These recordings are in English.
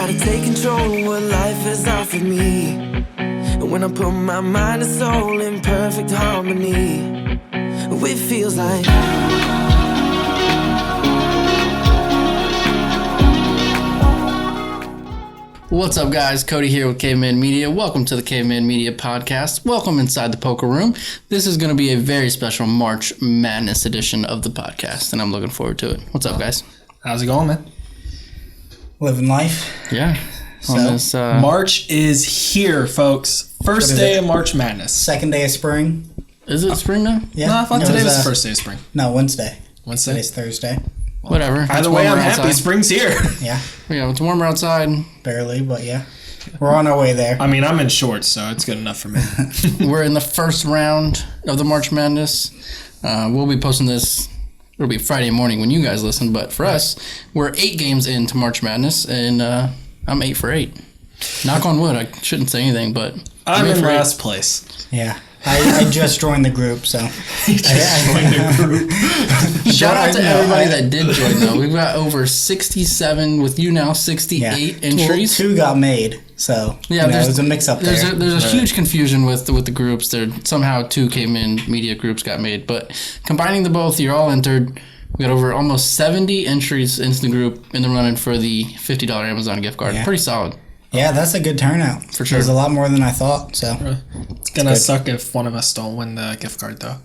Gotta take control of what life has offered me. And when I put my mind and soul in perfect harmony, it feels like What's up, guys? Cody here with Cavemen Media. Welcome to the Cavemen Media podcast. Welcome inside the poker room. This is going to be a very special March Madness edition of the podcast, and I'm looking forward to it. What's up, guys? How's it going, man? Living life. Yeah. So, March is here, folks. First day of March Madness. Second day of spring. Is it spring now? Yeah. No, I thought today was the first day of spring. No, Wednesday. Wednesday? Today's Thursday. Whatever. Either way, I'm happy. Spring's here. Yeah. Yeah, it's warmer outside. Barely, but yeah. We're on our way there. I mean, I'm in shorts, so it's good enough for me. We're in the first round of the March Madness. We'll be posting this. It'll be Friday morning when you guys listen, but for us, we're 8 games into March Madness, and I'm 8 for 8. Knock on wood. I shouldn't say anything, but I'm in last place. Yeah. I just joined the group, so. Shout out to everybody that did join, though. We've got over 67, with you now, 68 entries. Two got made, so yeah, there's a mix-up there. There's a huge confusion with the groups. There somehow 2 Cavemen Media groups got made, but combining the both, you're all entered. We got over almost 70 entries into the group in the running for the $50 Amazon gift card. Yeah. Pretty solid. Yeah, that's a good turnout. For sure. There's a lot more than I thought, so. It's going to suck if one of us don't win the gift card, though.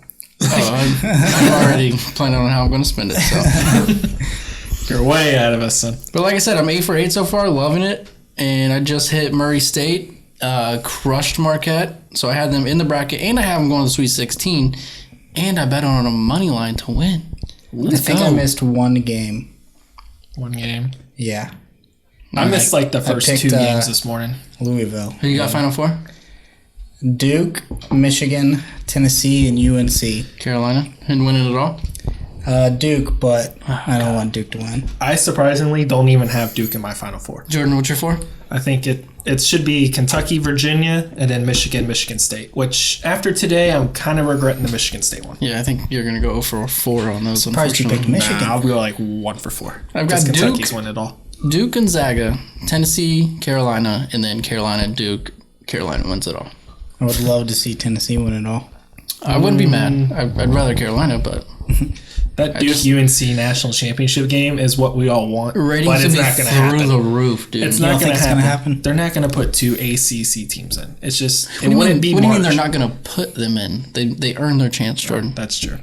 Oh, I'm already planning on how I'm going to spend it, so. You're way ahead of us, son. But like I said, I'm 8 for 8 so far, loving it. And I just hit Murray State, crushed Marquette. So I had them in the bracket, and I have them going to the Sweet 16. And I bet on a money line to win. I think I missed one game. One game? Yeah. I missed like the first 2 games this morning. Louisville. Who you got Final Four? Duke, Michigan, Tennessee, and UNC. Carolina. Didn't win it at all? Duke, but I don't want Duke to win. I surprisingly don't even have Duke in my Final Four. Jordan, what's your 4? I think it should be Kentucky, Virginia, and then Michigan, Michigan State, which after today, I'm kind of regretting the Michigan State one. Yeah, I think you're going to go for 4 on those, Surprised you picked Michigan. I'll go like 1 for 4. I've got Kentucky's Duke. win it all. Duke, Gonzaga, Tennessee, Carolina, and then Carolina, Duke. Carolina wins it all. I would love to see Tennessee win it all. I wouldn't be mad. I'd rather Carolina, but... That Duke-UNC national championship game is what we all want, ratings but it's be not going to through happen. the roof, dude. It's not going to happen. They're not going to put 2 ACC teams in. It's just, What do you mean they're not going to put them in? They earn their chance, Jordan. That's true.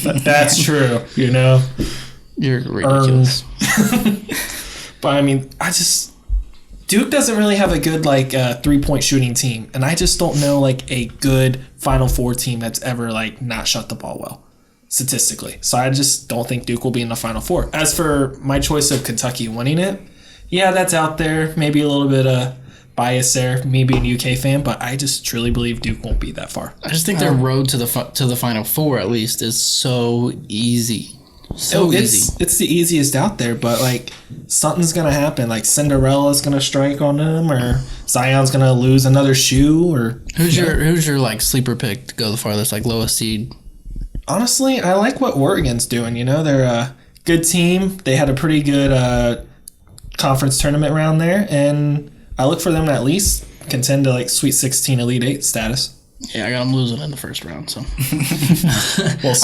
That's true, you know? You're ridiculous. But, I mean, Duke doesn't really have a good, like, 3-point shooting team. And I just don't know, like, a good Final Four team that's ever, like, not shot the ball well, statistically. So I just don't think Duke will be in the Final Four. As for my choice of Kentucky winning it, yeah, that's out there. Maybe a little bit of bias there, me being a UK fan, but I just truly believe Duke won't be that far. I just think their road to the Final Four, at least, is so easy. So easy. It's the easiest out there, but like something's gonna happen. Like Cinderella's gonna strike on them, or Zion's gonna lose another shoe, or who's your like sleeper pick to go the farthest, like lowest seed? Honestly, I like what Oregon's doing. You know, they're a good team. They had a pretty good conference tournament round there, and I look for them to at least contend to like Sweet 16, Elite 8 status. Yeah, I got them losing in the first round, so.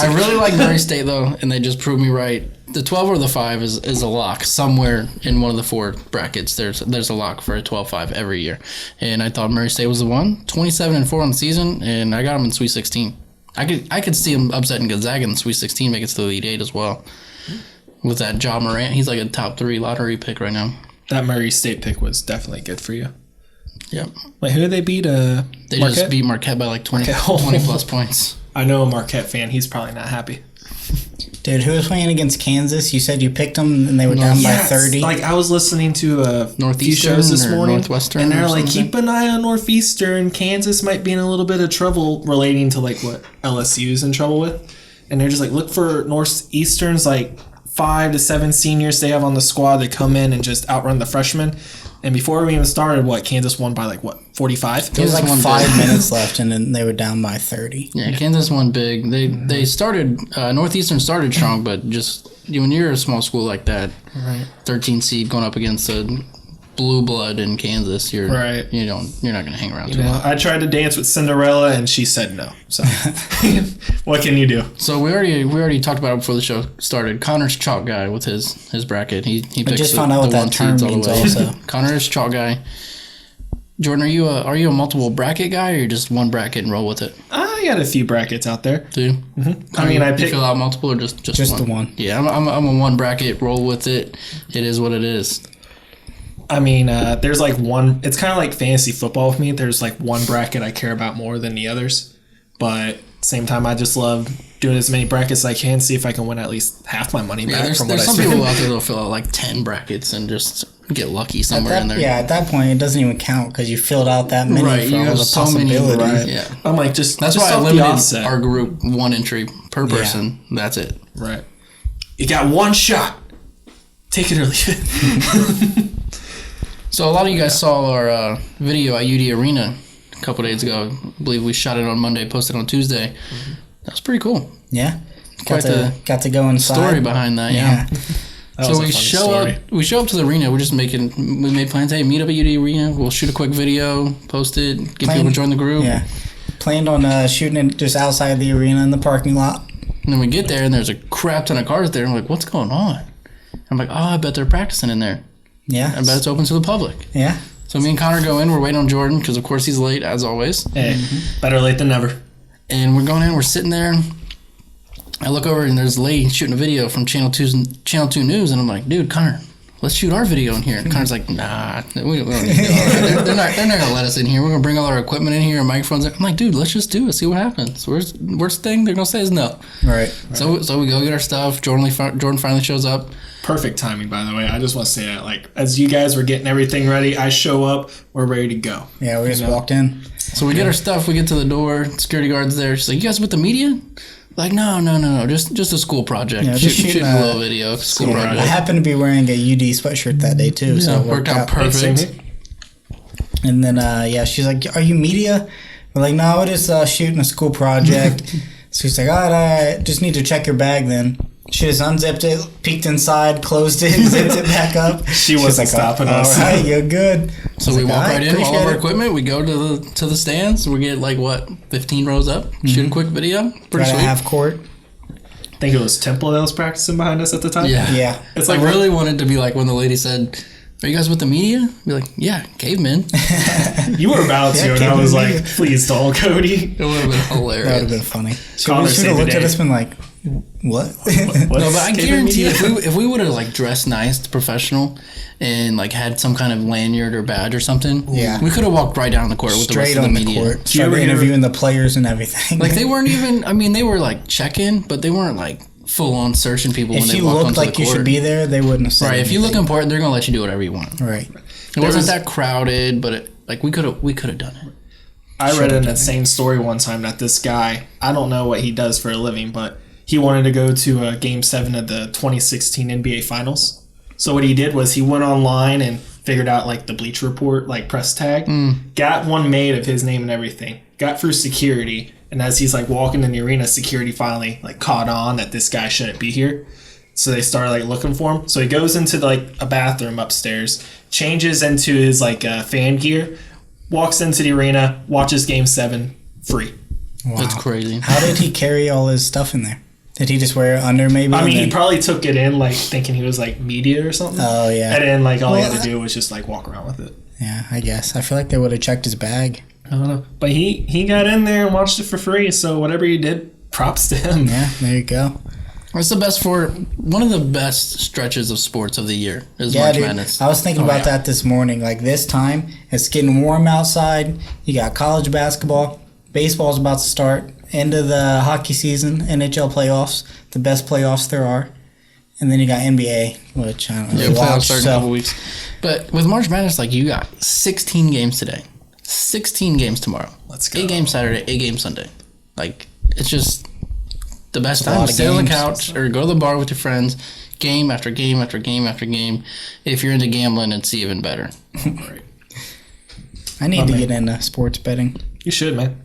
I really like Murray State, though, and they just proved me right. The 12 or the 5 is a lock. Somewhere in one of the 4 brackets, there's a lock for a 12-5 every year. And I thought Murray State was the one. 27-4 on the season, and I got them in Sweet 16. I could see them upsetting Gonzaga in the Sweet 16, make it to the Elite 8 as well. With that Ja Morant, he's like a top 3 lottery pick right now. That Murray State pick was definitely good for you. Yep. Wait, who did they beat? They just beat Marquette by like 20 plus points. I know a Marquette fan. He's probably not happy. Dude, who was playing against Kansas? You said you picked them and they were down by 30. Like I was listening to a few shows this morning, Northwestern, and they're like, keep an eye on Northeastern. Kansas might be in a little bit of trouble relating to like what LSU's in trouble with, and they're just like, look for Northeastern's like 5 to 7 seniors they have on the squad that come in and just outrun the freshmen. And before we even started, Kansas won by 45? There was like 5 minutes left, and then they were down by 30. Yeah, Kansas won big. They started, Northeastern started strong, but just when you're a small school like that, right, 13 seed going up against a blue blood in Kansas, you're Right. You're not going to hang around You too know, long. I tried to dance with Cinderella, and she said no. So, what can you do? So we already talked about it before the show started. Connor's chalk guy with his bracket. He picks just found out what that one term seeds all the means way. also. Connor is chalk guy. Jordan, are you a multiple bracket guy, or you just one bracket and roll with it? I got a few brackets out there. Do you? Mm-hmm. I mean, I you pick. fill out multiple or just the one. Yeah, I'm a one bracket. Roll with it. It is what it is. I mean, there's like one. It's kind of like fantasy football with me. There's like one bracket I care about more than the others, but same time, I just love doing as many brackets as I can. See if I can win at least half my money back from what I there's some spent. people out there that'll fill out like 10 brackets and just get lucky somewhere in there. Yeah, at that point, it doesn't even count because you filled out that many Right, for you all have the so many, possibilities. right. Yeah. I'm like, that's That's just why I off the limited offset. our group one entry per person. That's it. Right. You got one shot. Take it or leave it. So a lot of you guys saw our video at UD Arena a couple days ago. I believe we shot it on Monday, posted on Tuesday. Mm-hmm. That was pretty cool. Yeah. Quite the got to go inside. story behind that. Yeah. That So was a we funny show story. up. We show up to the arena. We made plans. Hey, meet up at UD Arena. We'll shoot a quick video, post it, get people to join the group. Yeah. Planned on shooting it just outside the arena in the parking lot. And then we get there and there's a crap ton of cars there. I'm like, what's going on? I'm like, oh, I bet they're practicing in there. Yeah. I bet it's open to the public. Yeah. So me and Connor go in. We're waiting on Jordan because, of course, he's late, as always. Hey, better late than never. And we're going in. We're sitting there. I look over and there's a lady shooting a video from Channel 2 News. And I'm like, dude, Connor, let's shoot our video in here. And Connor's like, nah, we don't need to do all that. They're not going to let us in here. We're going to bring all our equipment in here and microphones. I'm like, dude, let's just do it. See what happens. Worst thing they're going to say is no. Right. So we go get our stuff. Jordan finally shows up. Perfect timing, by the way. I just want to say that, like, as you guys were getting everything ready, I show up, we're ready to go. Yeah, we just walked in. So we get our stuff. We get to the door. Security guard's there. She's like, you guys with the media? Like, no. Just a school project. Yeah, just shooting shooting a a little video. School Yeah, project. I happened to be wearing a UD sweatshirt that day too, so it worked out Same perfect. here. And then she's like, "Are you media?" We're like, "No, we're just shooting a school project." So she's like, "All right, just need to check your bag then." She just unzipped it, peeked inside, closed it, zipped it back up. She wasn't stopping us. All right, you're good. So we walk right in, all of our appreciate it. equipment. We go to the stands. We get 15 rows up. Shoot a quick video. Pretty Right at sweet. half court. I think it was Temple that was practicing behind us at the time. Yeah. Yeah. It's I like, really wanted to be like when the lady said, "Are you guys with the media?" Be like, "Yeah, cavemen." you were about to, Yeah, and I was Cavemen. like, please don't, Cody. It would have been That would have hilarious. been funny. She Connor would saved have the looked at day. us and been like, "What?" No, but I guarantee if we would have dressed nice, professional, and had some kind of lanyard or badge or something, Yeah. we could have walked right down the court with the rest Straight of the on the media. court, you ever started hear- interviewing the players and everything. They weren't even. I mean, they were check-in, but they weren't full on searching people when if they you walked looked onto like the you court. should be there, they wouldn't have said Right, if you look anything. important, they're gonna let you do whatever you want. Right. It wasn't was- that crowded, but we could have done it. I read an insane story one time that this guy, I don't know what he does for a living, but he wanted to go to Game 7 of the 2016 NBA Finals. So what he did was he went online and figured out the Bleacher Report, press tag, got one made of his name and everything, got through security, and as he's walking in the arena, security finally caught on that this guy shouldn't be here. So they started looking for him. So he goes into a bathroom upstairs, changes into his fan gear, walks into the arena, watches Game 7 free. Wow. That's crazy. How did he carry all his stuff in there? Did he just wear it under maybe? I mean, and he then- probably took it in thinking he was media or something. Oh, yeah. And then all he Well, had to do was just walk around with it. Yeah, I guess. I feel like they would have checked his bag. I don't know. But he got in there and watched it for free. So whatever he did, props to him. Yeah, there you go. It's one of the best stretches of sports of the year is Yeah, March dude. Madness. I was thinking Oh, about yeah. that this morning. This time, it's getting warm outside. You got college basketball. Baseball's about to start. End of the hockey season. NHL playoffs. The best playoffs there are. And then you got NBA, which I don't know. Yeah, watch, playoffs start in a so- couple weeks. But with March Madness, you got 16 games today, 16 games tomorrow. Let's go. 8 games Saturday, 8 games Sunday. It's just the best a time lot to of sit on the games. couch or go to the bar with your friends, game after game after game after game. If you're into gambling, it's even better. Right. I need to get into sports betting. You should, man.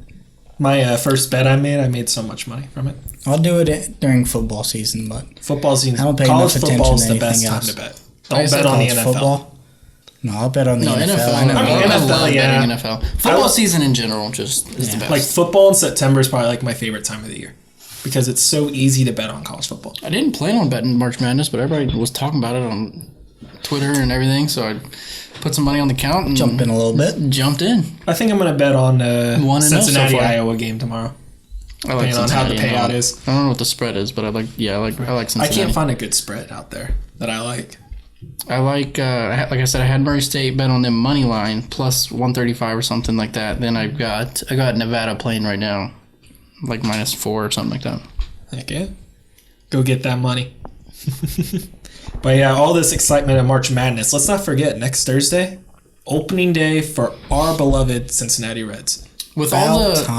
My first bet I made so much money from it. I'll do it during football season, but Football season. I don't pay College enough football is attention the to best anything time else. to bet. I Don't said bet on the college NFL. football. No, I'll bet on the No, NFL. NFL. I mean, I NFL, love yeah. betting NFL. Football season in general just is the best. Like football in September is probably like my favorite time of the year because it's so easy to bet on college football. I didn't plan on betting March Madness, but everybody was talking about it on Twitter and everything, so I put some money on the count and Jump in a little bit. jumped in. I think I'm going to bet on 1-0 so Cincinnati far. Iowa game tomorrow. I like Depending on how the Cincinnati. payout is. I don't know what the spread is, but I like Cincinnati. I can't find a good spread out there that I like. I like, like I said, I had Murray State bet on them money line plus 135 or something like that. Then I got Nevada playing right now, like -4 or something like that. Heck yeah. Go get that money. But yeah, all this excitement of March Madness. Let's not forget, next Thursday, opening day for our beloved Cincinnati Reds. With About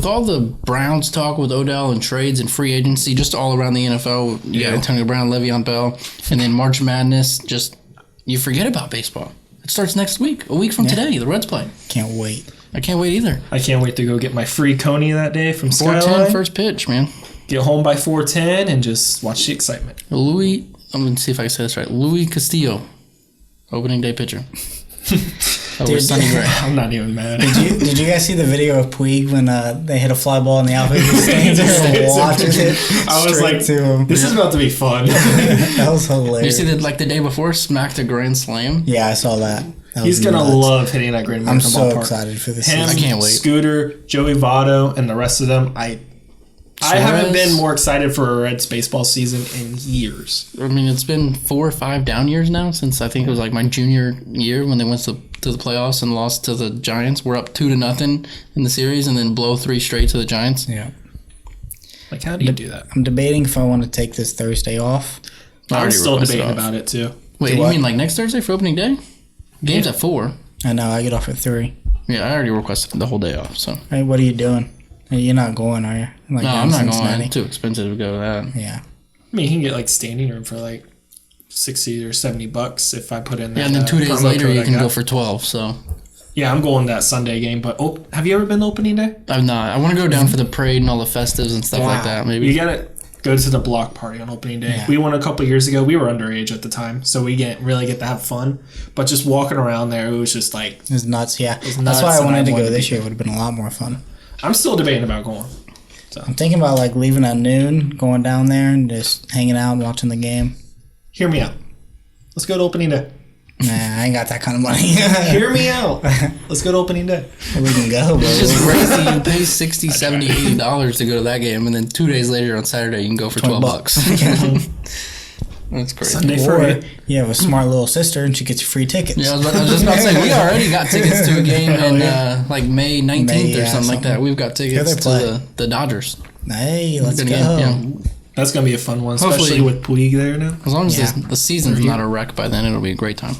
all the Browns talk with Odell and trades and free agency, just all around the NFL, you got Antonio Brown, Le'Veon Bell, and then March Madness, just you forget about baseball. It starts next week, a week from today. The Reds play. Can't wait. I can't wait either. I can't wait to go get my free Coney that day from 4:10 Skyline. first pitch, man. Get home by 4:10 and just watch the excitement. Louis, I'm gonna see if I can say this right. Louis Castillo, opening day pitcher. Over Sonny Gray. I'm not even mad. Did you guys see the video of Puig when they hit a fly ball in the outfield? He stands there watching it. I was straight like, to him. this is about to be fun. That was Did you hilarious. see that like the day before smacked a grand slam? Yeah, I saw that. That He's was going to nuts. love hitting that Grand I'm American so ballpark. excited for this Him, season. I can't wait. Scooter, Joey Votto, and the rest of them. I haven't Suarez. been more excited for a Reds baseball season in years. I mean, it's been 4 or 5 down years now since I think it was like my junior year when they went to the playoffs and lost to the Giants. We're up 2-0 in the series and then blow 3 straight to the Giants. Yeah. Like, how do you do that? I'm debating if I want to take this Thursday off. I I'm already still requested debating off. about it, too. Wait, Do you what? mean like next Thursday for opening day? Game's Yeah. at 4. I know, I get off at 3. Yeah, I already requested the whole day off. So Hey, what are you doing? Hey, you're not going, are you? Like no, down I'm to not Cincinnati? going. Too expensive to go to that. Yeah. I mean, you can get, like, standing room for, like, $60 or $70 if I put in that. Yeah, and then 2 days promo later code you I can got. go for 12. So Yeah, I'm going that Sunday game. But have you ever been to opening day? I'm not. I want to go down for the parade and all the festives and stuff like Wow. that. Maybe. You gotta go to the block party on opening day. Yeah. We went a couple years ago. We were underage at the time, so we didn't really get to have fun. But just walking around there, it was just like, It's nuts, yeah. nuts, That's why I and wanted to I wanted go to this be year. It would have been a lot more fun. I'm still debating about going. I'm thinking about like leaving at noon, going down there and just hanging out and watching the game. Hear me out. Let's go to opening day. Nah, I ain't got that kind of money. Hear me out. Let's go to opening day. We can go, It's bro. just crazy. You pay $60, $70, $80 to go to that game, and then 2 days later on Saturday you can go for $12. That's crazy. Sunday Or free. you have a smart little sister and she gets you free tickets. Yeah, I was just about to say we already got tickets to a game in like May 19th May, or yeah, something like that. something. We've got tickets they to play? the Dodgers. Hey, let's Good go. game, yeah. That's gonna be a fun one, especially Hopefully. with Puig there now. As long as Yeah. the season's not a wreck by then, it'll be a great time.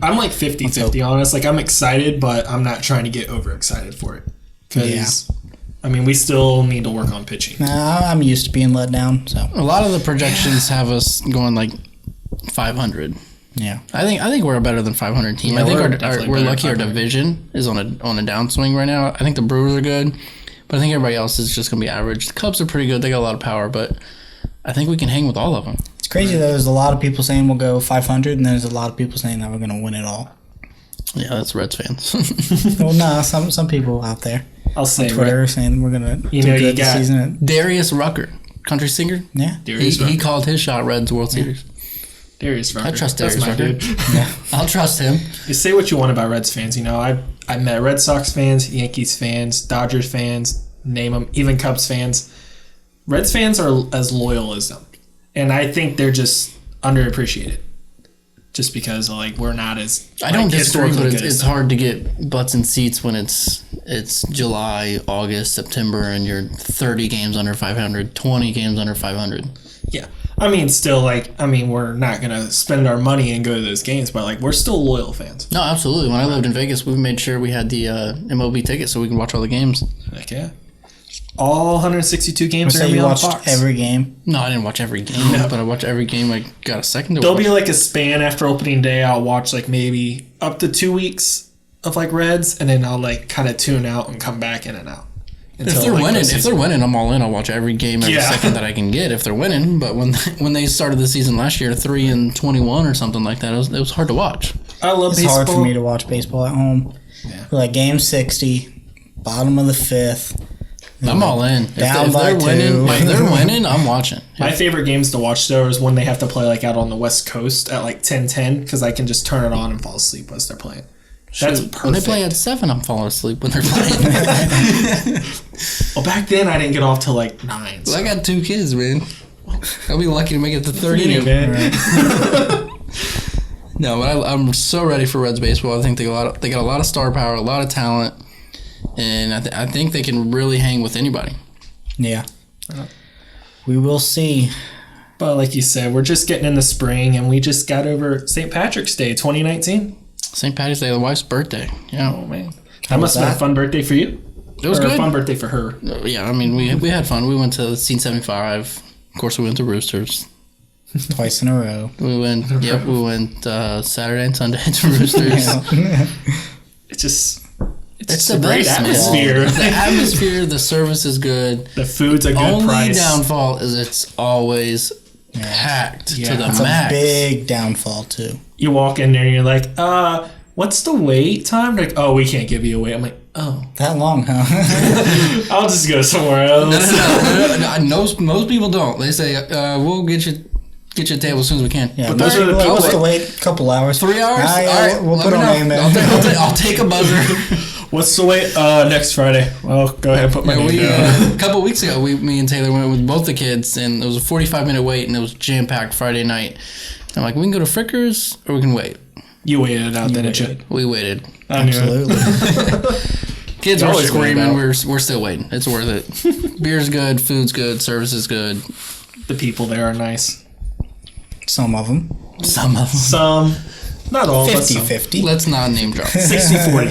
I'm like 50-50 honest. Like, I'm excited, but I'm not trying to get overexcited for it. Because, I mean, we still need to work on pitching. Nah, I'm used to being let down, so A lot of the projections have us going like 500. yeah. I think we're a better than 500 team. Yeah, I think we're definitely we're better lucky our than 500. division is on a downswing right now. I think the Brewers are good, but I think everybody else is just gonna be average. The Cubs are pretty good; they got a lot of power, but I think we can hang with all of them. It's crazy though. There's a lot of people saying we'll go 500, and there's a lot of people saying that we're gonna win it all. Yeah, that's Reds fans. Well, nah, some people out there I'll on say, Twitter are saying we're gonna You do know, you good this got- season. Darius Rucker, country singer. Yeah, He called his shot Reds World Series. Darius Rucker. I trust That's Darius my Rucker. dude. I'll trust him. You say what you want about Reds fans. You know, I met Red Sox fans, Yankees fans, Dodgers fans, name them, even Cubs fans. Reds fans are as loyal as them, and I think they're just underappreciated. Just because like we're not as I don't disagree, historically but good as it's them. hard to get butts in seats when it's July, August, September, and you're 30 games under 500, 20 games under 500. Yeah, I mean, still we're not gonna spend our money and go to those games, but like we're still loyal fans. No, absolutely. When I lived in Vegas, we made sure we had the MLB ticket so we can watch all the games. Like yeah, all 162 games are so gonna be you on watched Fox. every game. No, I didn't watch every game, but I watched every game. I got a second to There'll watch. be like a span after opening day. I'll watch like maybe up to 2 weeks of like Reds, and then I'll like kind of tune out and come back in and out. If they're winning, I'm all in. I'll watch every game every Yeah. second that I can get. If they're winning, but when they started the season last year, 3-21 or something like that, it was hard to watch. I love It's baseball. hard for me to watch baseball at home. Yeah. We're like game 60, bottom of the 5th. I'm all in. Down If by they're winning, two. if they're winning, I'm watching. My favorite games to watch though is when they have to play like out on the West Coast at like 10:10 because I can just turn it on and fall asleep as they're playing. That's Shoot, perfect. when they play at 7, I'm falling asleep when they're playing. Well, back then I didn't get off till like 9. So. I got 2 kids, man. I'll be lucky to make it to 30, man. No, but I'm so ready for Reds baseball. I think they got a lot of star power, a lot of talent, and I think they can really hang with anybody. Yeah. We will see. But like you said, we're just getting in the spring, and we just got over St. Patrick's Day 2019. St. Patty's Day, the wife's birthday. Yeah, Oh man, that must have been a fun birthday for you. it was Or good. a fun birthday for her. Yeah, I mean we had fun. We went to Scene 75. Of course, we went to Roosters. Twice in a row. We went. Yep, we went Saturday and Sunday to Roosters. It's just. It's a the great best, man. atmosphere. The atmosphere, the service is good. The food's a good Only price. downfall is it's always packed Yeah. to the It's It's max. a big downfall, too. You walk in there and you're like, what's the wait time? They're like, oh, we can't give you a wait. I'm like, oh, That long, huh? I'll just go somewhere else. Most people don't. They say we'll get you a table as soon as we can. Yeah, But most those are the people people- to wait a couple hours. 3 hours. Ah, yeah, All right, we'll let put me our know. name in. I'll take a buzzer. What's the wait? Next Friday. Well, go ahead and put my Yeah, name down. a couple weeks ago, me and Taylor went with both the kids, and it was a 45-minute wait, and it was jam-packed Friday night. I'm like, we can go to Frickers, or we can wait. You waited it out, didn't you? We waited. I knew it. Absolutely. Kids You are always wait screaming. out. We're still waiting. It's worth it. Beer's good. Food's good. Service is good. The people there are nice. Some of them. Some of them. Some, not all, but some. 50-50. Let's not name drop. 60-40.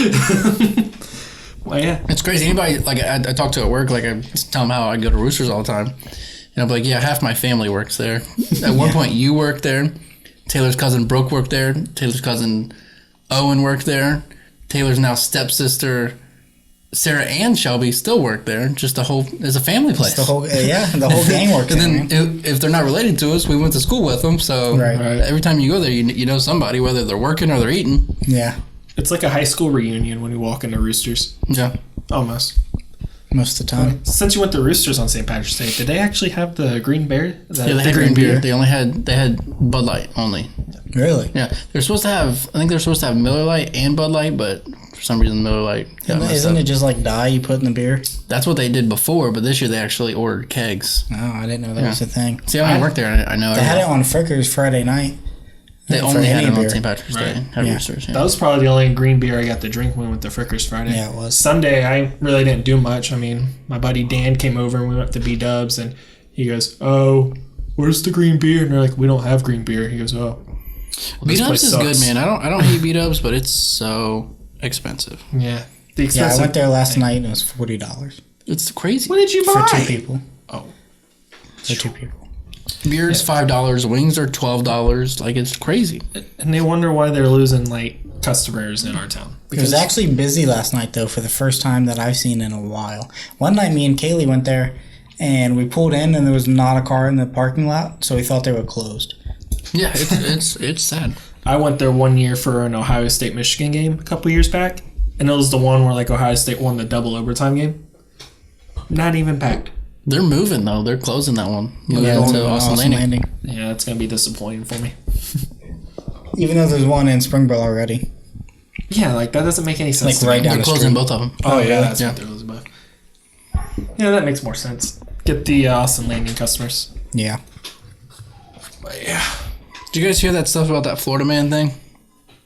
60-40. Well, yeah. It's crazy. Anybody, like, I talk to at work, like, I tell them how I go to Roosters all the time. And I'm like, yeah, half my family works there. At one point, you worked there. Taylor's cousin Brooke worked there. Taylor's cousin Owen worked there. Taylor's now stepsister Sarah and Shelby still work there. Just it's a family place. The whole gang works And there, then man. if they're not related to us, we went to school with them. So Right. every time you go there, you know somebody, whether they're working or they're eating. Yeah, It's like a high school reunion when you walk into Roosters. Yeah. Almost. most of the time. Since you went to Roosters on St. Patrick's Day, did they actually have the green bear? Yeah, they had green beer. They had Bud Light only. Really? Yeah, they're supposed to have. I think they're supposed to have Miller Light and Bud Light, but for some reason Miller Light got messed Isn't up. it just like dye you put in the beer? That's what they did before, but this year they actually ordered kegs. Oh, I didn't know that was a thing. See, I work there. I know. They had it on Frickers Friday night. They for only had any it on beer. St. Patrick's Right. Day. At Yeah. Roosters. Yeah. That was probably the only green beer I got to drink when we went to Frickers Friday. Yeah, it was. Sunday, I really didn't do much. I mean, my buddy Dan came over and we went to B-Dubs and he goes, oh, where's the green beer? And they're like, we don't have green beer. He goes, oh. Beat ups is good, sucks. man. I don't hate beat ups, but it's so expensive. Yeah. The Yeah, expensive. I went there last night and it was $40 It's crazy. What did you for buy? 2 people. Oh. For 2 people. Beer's $5. Wings are $12. Like, it's crazy. And they wonder why they're losing, like, customers in our town. It was actually busy last night, though, for the first time that I've seen in a while. One night, me and Kaylee went there, and we pulled in, and there was not a car in the parking lot, so we thought they were closed. Yeah, it's sad. I went there one year for an Ohio State-Michigan game a couple years back, and it was the one where, like, Ohio State won the double overtime game. Not even packed. They're moving though. They're closing that one. Moving going to to Austin Landing. Yeah, that's going to be disappointing for me. Even though there's one in Springboro already. Yeah, like, that doesn't make any sense Like, to right me. down They're the closing street. both of them. Oh, yeah, that's Yeah. what they're losing both. Yeah, that makes more sense. Get the Austin Landing customers. Yeah. But, yeah. Did you guys hear that stuff about that Florida man thing?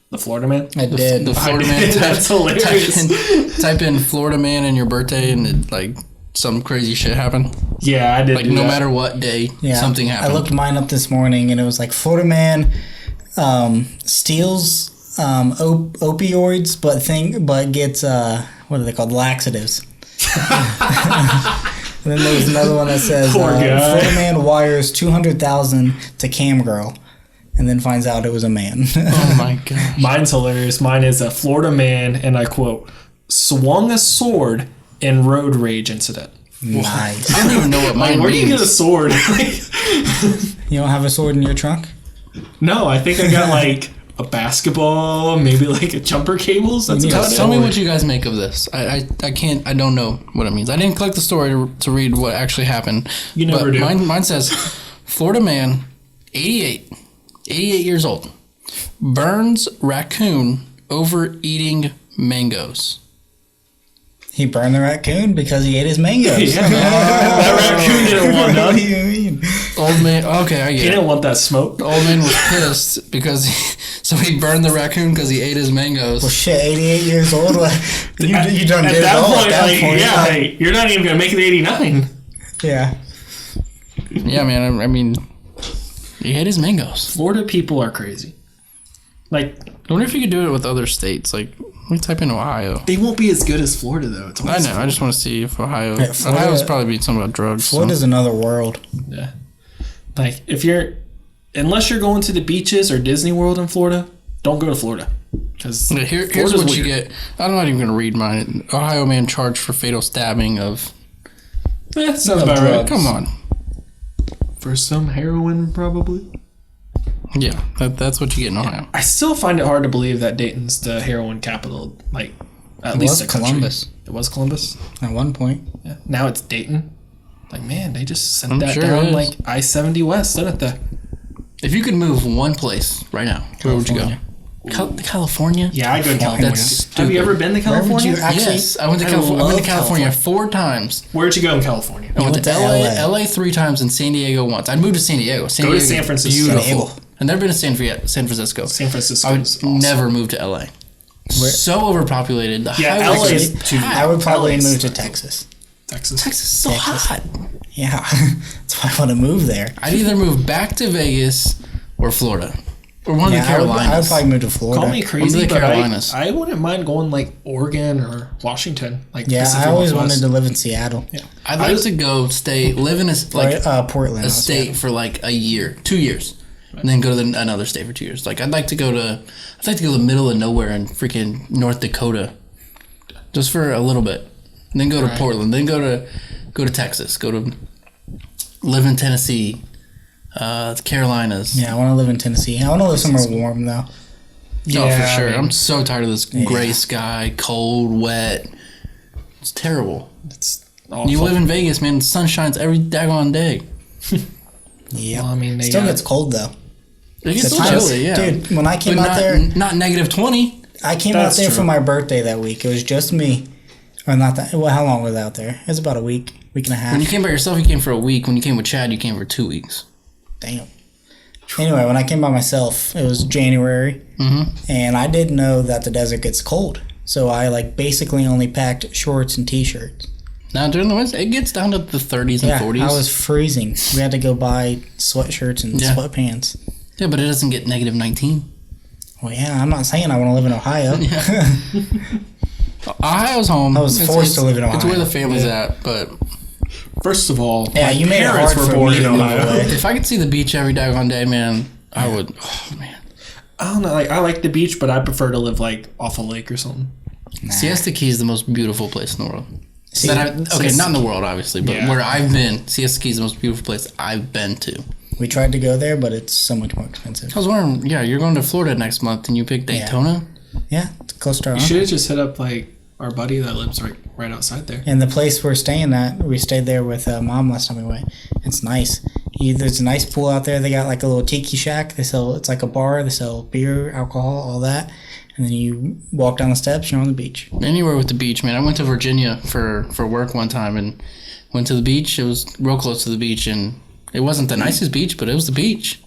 The Florida man? I did. The Florida I man. did. That's hilarious. Type in Florida man in your birthday, and it, like some crazy shit happened. Yeah, I did. Like do no that. matter what day, Yeah. something happened. I looked mine up this morning, and it was like Florida man steals opioids, but gets what are they called? Laxatives. And then there was another one that says Poor guy. Florida man wires $200,000 to cam girl, and then finds out it was a man. Oh my god. Mine's hilarious. Mine is a Florida man, and I quote, swung a sword in road rage incident. Nice. I don't even know what Like, mine where do you means. get a sword? You don't have a sword in your trunk? No, I think I got like a basketball, maybe like a jumper cables. That's about it. Tell me what you guys make of this. I can't. I don't know what it means. I didn't click the story to read what actually happened. You never do. Mine says, Florida man, 88 years old, burns raccoon over eating mangoes. He burned the raccoon because he ate his mangoes. Yeah. That raccoon didn't want none. What do you mean? Old man. Okay, I He get it. didn't want that smoke. The old man was pissed because so he burned the raccoon because he ate his mangoes. Well, shit, 88 years old. You done At did it that all. point, At that like, point, yeah, like, you're not even gonna make it 89. yeah. Yeah, man. I mean, he ate his mangoes. Florida people are crazy. Like, I wonder if you could do it with other states. Like, let me type in Ohio. they won't be as good as Florida though. It's I always know. I just want to see if Ohio. Yeah, Florida- Ohio's probably be something about drugs. So. Florida's another world. Yeah. Like, unless you're going to the beaches or Disney World in Florida, don't go to Florida. Because Yeah, here's what you get. I'm not even going to read mine. Ohio man charged for fatal stabbing of. Sounds No about right. drugs. Come on. For some heroin, probably. Yeah, that's what you get in Ohio. I still find it hard to believe that Dayton's the heroin capital. Like, at It least was the country. Columbus. It was Columbus. At one point. Yeah. Now it's Dayton. Like, man, they just sent I'm that sure it down is. like I-70 West, didn't they? If you could move one place right now, where would you go? California? Yeah, I go to California. That's Have you stupid. ever been to Where would California? you actually? Yes, I went to I California. I've been to love California California. 4 times. Where'd you go in California? I went went to to LA, LA. LA 3 times, and San Diego once. I'd moved to San Diego. Go to San Francisco. Beautiful. I've never been to San Francisco. San Francisco I would is awesome. never move to LA. So overpopulated. The Yeah, highways LA are is too- packed. I would probably LA's move to not cool. Texas. Texas. Texas is so Texas. hot. Yeah. That's why I want to move there. I'd either move back to Vegas or Florida. Or one of the I would Carolinas. probably move to Florida. Call me crazy, the but Carolinas. I wouldn't mind going like Oregon or Washington. Like Yeah, Pacific I always Northwest. wanted to live in Seattle. Yeah. I'd like to go live in Portland. a state for like a year, 2 years, and then go to another state for 2 years. Like I'd like to go to the middle of nowhere in freaking North Dakota, just for a little bit, and then go to Portland, then go to Texas, live in Tennessee, Carolinas. Yeah, I want to live in Tennessee. I want to live somewhere warm though. Oh, for I sure. mean, I'm so tired of this gray sky, cold, wet. It's terrible. it's awful. You live in Vegas, man. The sun shines every daggone day. Yeah. Well, I mean, they Still gets cold though. It gets The so times- chilly, yeah. Dude, when I came But out there, not negative 20. I came That's out there true. for my birthday that week. It was just me. Or not that. Well, how long was I out there? It was about a week and a half. When you came by yourself, you came for a week. When you came with Chad, you came for 2 weeks. Damn. Anyway, when I came by myself, it was January, and I didn't know that the desert gets cold. So I basically only packed shorts and t-shirts. Now during the winter, it gets down to the 30s and Yeah, 40s. I was freezing. We had to go buy sweatshirts and Yeah. sweatpants. Yeah, but it doesn't get negative 19. Well, yeah, I'm not saying I want to live in Ohio. Ohio's home. I was forced to live in It's where Ohio. the family's at. But First of all, Yeah, my you made it parents hard were for born me in to move Ohio. away. if I could see the beach every daggone day, man, I would. Oh man, I don't know. Like, I like the beach, but I prefer to live like off a lake or something. Siesta Key is the most beautiful place in the world. See, Okay, not in the world, obviously, but Yeah. where I've been, Siesta Key is the most beautiful place I've been to. we tried to go there, but it's so much more expensive. I was wondering, yeah, you're going to Florida next month, and you picked Daytona. Yeah, it's close to our You home. should have just hit up like our buddy that lives right outside there. And the place we're staying at, we stayed there with Mom last time we went. It's nice. There's a nice pool out there. They got like a little tiki shack. It's like a bar. They sell beer, alcohol, all that. And then you walk down the steps, you're on the beach. Anywhere with the beach, man. I went to Virginia for work one time and went to the beach. It was real close to the beach, and it wasn't the nicest beach, but it was the beach.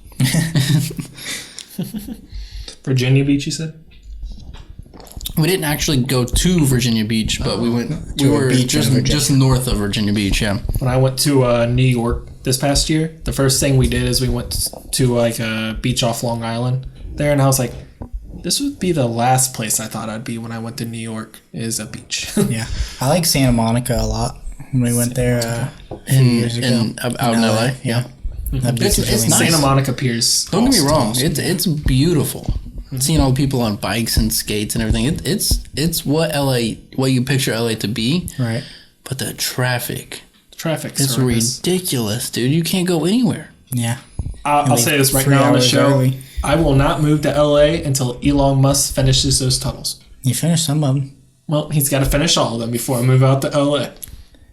Virginia Beach, you said? We didn't actually go to Virginia Beach, but we went. We To a were beach in just Virginia. north of Virginia Beach. Yeah. When I went to New York this past year, the first thing we did is we went to like a beach off Long Island there, and I was like, this would be the last place I thought I'd be when I went to New York is a beach. Yeah. I like Santa Monica a lot. When we went there a few years ago. Out in LA. Yeah. That beach is It's really nice. nice. Santa Monica Pierce. Don't get me awesome, wrong. awesome. It's beautiful. Seeing all the people on bikes and skates and everything. It's what you picture LA to be. Right. But the traffic, Traffic's it's horrendous. ridiculous, dude. You can't go anywhere. Yeah. I'll leave say this right 3 now on the hours show. early. I will not move to LA until Elon Musk finishes those tunnels. You finished some of them. Well, he's got to finish all of them before I move out to LA.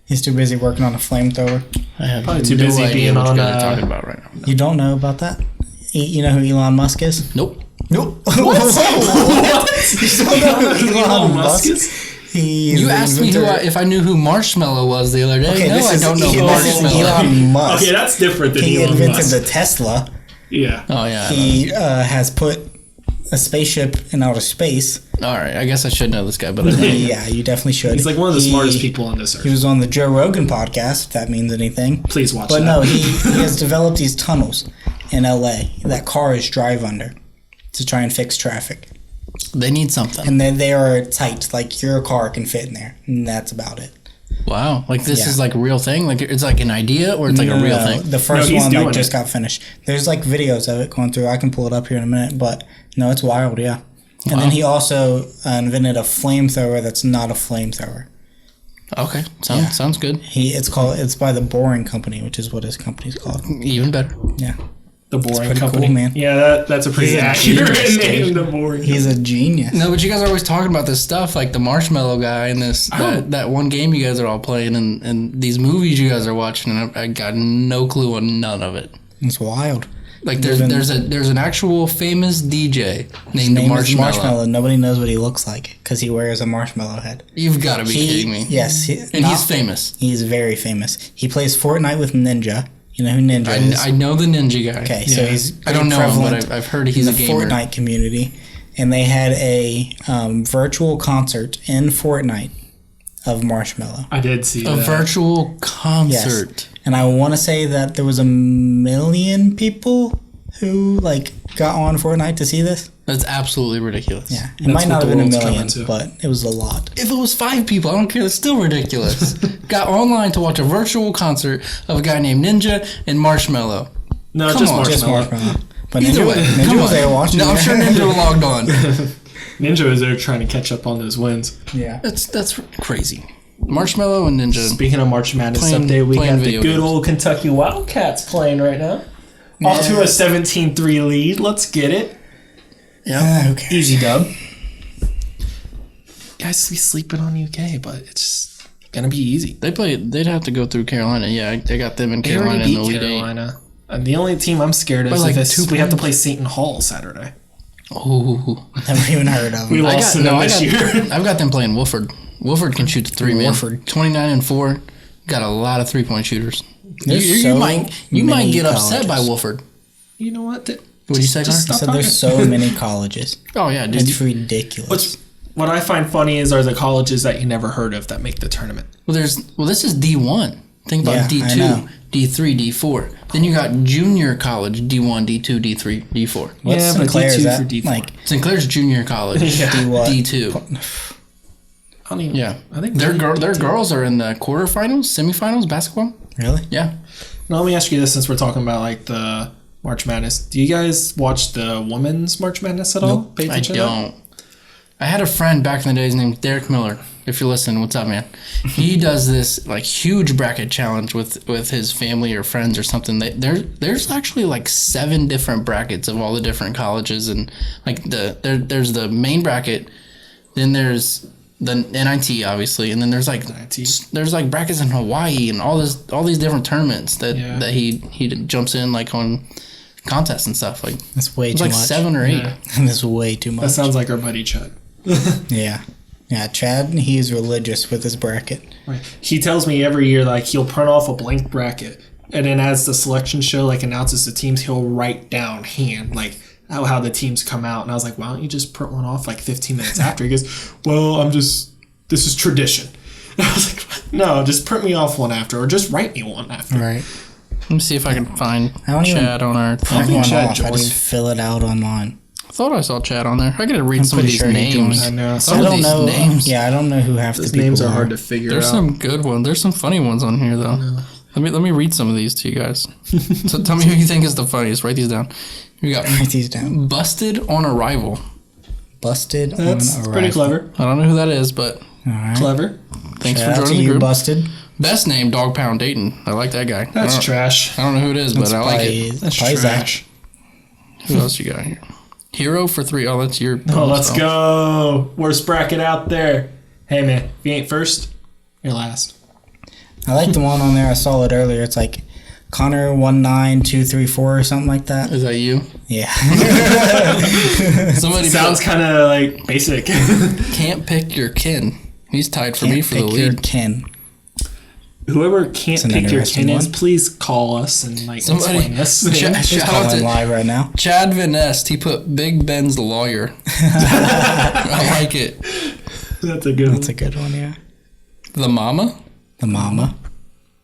He's too busy working on a flamethrower. I have Probably too no busy idea being what on, you guys are talking about right now. You don't know about that? You know who Elon Musk is? Nope. Nope. What? You don't know who Elon Musk is? You asked me if I knew who Marshmallow was the other day. Okay, no, I don't know Marshmallow. Elon Musk. Okay, that's different than He Elon invented Musk. the Tesla. Yeah. Oh yeah. He has put a spaceship in outer space. All right, I guess I should know this guy, but I don't. Yeah, you definitely should. He's like one of the smartest people on this earth. He was on the Joe Rogan podcast, if that means anything. Please watch but that. no, he has developed these tunnels in LA that cars drive under to try and fix traffic. They need something. And then they are tight, like your car can fit in there, and that's about it. Wow, like this Yeah. is like a real thing? Like it's like an idea or it's like a real thing? The first he's one doing like just it. got finished. There's like videos of it going through. I can pull it up here in a minute, but no, it's wild, yeah. And then he also invented a flamethrower that's not a flamethrower. Okay, sounds good. It's by the Boring Company, which is what his company's called. Even better. Yeah. The Boring pretty Company. cool, man. Yeah, that's a pretty He's a accurate genius, name. dude. The Boring He's a genius. No, but you guys are always talking about this stuff, like the Marshmallow guy and that one game you guys are all playing and these movies you guys are watching, and I got no clue on none of it. It's wild. Like there's an actual famous DJ named Name is Marshmallow. Marshmallow. Nobody knows what he looks like because he wears a marshmallow head. You've got to be kidding me. Yes. And he's famous. He's very famous. He plays Fortnite with Ninja. You know who Ninja is? I know the ninja guy. Okay, so he's I don't know him, prevalent but I've heard he's in a the gamer. Fortnite community, and they had a virtual concert in Fortnite of Marshmallow. I did see A that. virtual concert. Yes. And I want to say that there was 1 million people who got on Fortnite to see this. That's absolutely ridiculous. Yeah, it That's might not what have the been 1 world's million, coming to. but it was a lot. If it was 5 people, I don't care. It's still ridiculous. Got online to watch a virtual concert of a guy named Ninja and Marshmallow. No, Come just on. Marshmallow. Just Marshmallow. But Either way, Ninja come was on. there watching. No, I'm sure Ninja logged on. Ninja is there trying to catch up on those wins. Yeah. That's crazy. Marshmallow and Ninja. Speaking of March Madness Playing- update, we playing got the video good games. old Kentucky Wildcats playing right now. Off to a 17-3 lead. Let's get it. Yeah. Okay. Easy dub. Guys be sleeping on UK, but it's gonna be easy. They'd have to go through Carolina. Yeah, they got them in They Carolina already in the beat Elite Eight. Carolina. And the only team I'm scared of By is like if it's, 2 we have to points. play Seton Hall Saturday. Oh. Never even heard of We him. lost to them this year. I've got them playing Wolford. Wolford can shoot the 3, man. Wolford. 29-4. Got a lot of 3-point shooters. There's You so might many get upset by colleges. Wolford. You know what? What'd you say, Just Connor? stop So talking. there's so many colleges. Oh yeah, dude. It's ridiculous. What I find funny are the colleges that you never heard of that make the tournament. Well, this is D1. Think about Yeah, I D2, know. D3, D4. Then you got junior college, D1, D2, D3, D4. What's Yeah, but Sinclair? D2 Is that for D4. Like Sinclair's junior college, Yeah. D what? D2. I don't even. Yeah, I think their girls are in the quarterfinals, semifinals basketball. Really? Yeah, Now let me ask you this: since we're talking about like the March Madness, do you guys watch the women's March Madness at all? Nope. Pay I attention to that? don't. I had a friend back in the days named Derek Miller. If you're listening, what's up, man? He does this like huge bracket challenge with his family or friends or something. There's actually like 7 different brackets of all the different colleges, and like there's the main bracket, then there's the NIT obviously, and then there's like brackets in Hawaii and all these different tournaments that he jumps in like on contests and stuff. Like That's way it's too like much. 7 or 8. Yeah. That's way too much. That sounds like our buddy Chad. Yeah. Yeah, Chad, he's religious with his bracket. Right. He tells me every year like he'll print off a blank bracket, and then as the selection show like announces the teams, he'll write down hand like how the teams come out. And I was like, why don't you just print one off like 15 minutes after? He goes, well, this is tradition. And I was like, no, just print me off one after, or just write me one after. Right. Let me see if I can find I don't even Chad on our print thing. one Chad off. I just joined. fill it out online. I thought I saw Chad on there. I gotta read I'm some of pretty these sure he names. joined. I know. Some I of don't these know. names. Yeah, I don't know who half Those the people names are are. hard to figure There's out. some good ones. There's some funny ones on here though. Let me read some of these to you guys. So tell me who you think is the funniest. Write these down. We got Write these down. Busted on Arrival. Busted That's on pretty arrival. clever. I don't know who that is, but All right. Clever. thanks Shout for out to joining the you, group. Busted. Best name, Dog Pound Dayton. I like that guy. That's I don't, trash. I don't know who it is, but I like it. That's probably Zach. trash. Who else you got here? Hero for 3. Oh, that's your. Oh, let's go. Worst bracket out there. Hey, man, if you ain't first, you're last. I like the one on there. I saw it earlier. It's like Connor 19234 or something like that. Is that you? Yeah. Somebody Sounds kind of like basic. can't pick your kin. He's tied for Can't me for the pick your lead. kin. Whoever can't an pick your interesting kin is, one. please call us and like Somebody- explain this. Shout out Calling to live right now. Chad Van Nest. He put Big Ben's lawyer. I like it. That's a good one. That's a good one, yeah. The mama? The mama.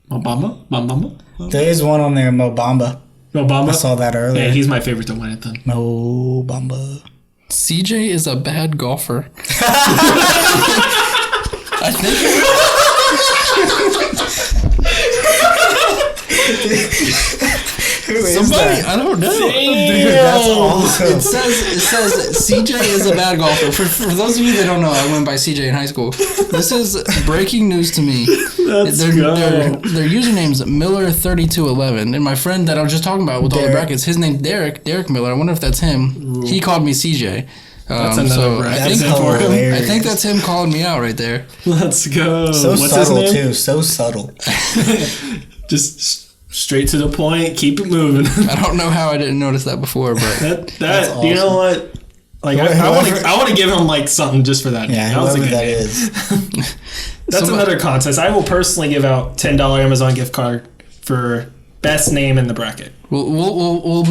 Mobamba? There is one on there, Mobamba. Mobamba? I saw that earlier. Yeah, he's my favorite to win it then. Mobamba. CJ is a bad golfer. I think. Somebody, I don't know. Dude, that's awesome. It says CJ is a bad golfer. For those of you that don't know, I went by CJ in high school. This is breaking news to me. Their username's Miller3211, and my friend that I was just talking about with all the Derek. brackets, his name's Derek Miller. I wonder if that's him. He called me CJ. That's another so bracket. I think, That's hilarious. I think that's him calling me out right there. Let's go. So What's subtle, his name? too. So subtle. Just straight to the point. Keep it moving. I don't know how I didn't notice that before, but That you know what? Like I want to give him like something just for that. Yeah, that was a whoever good that name. is. That's another contest. I will personally give out $10 Amazon gift card for best name in the bracket. we'll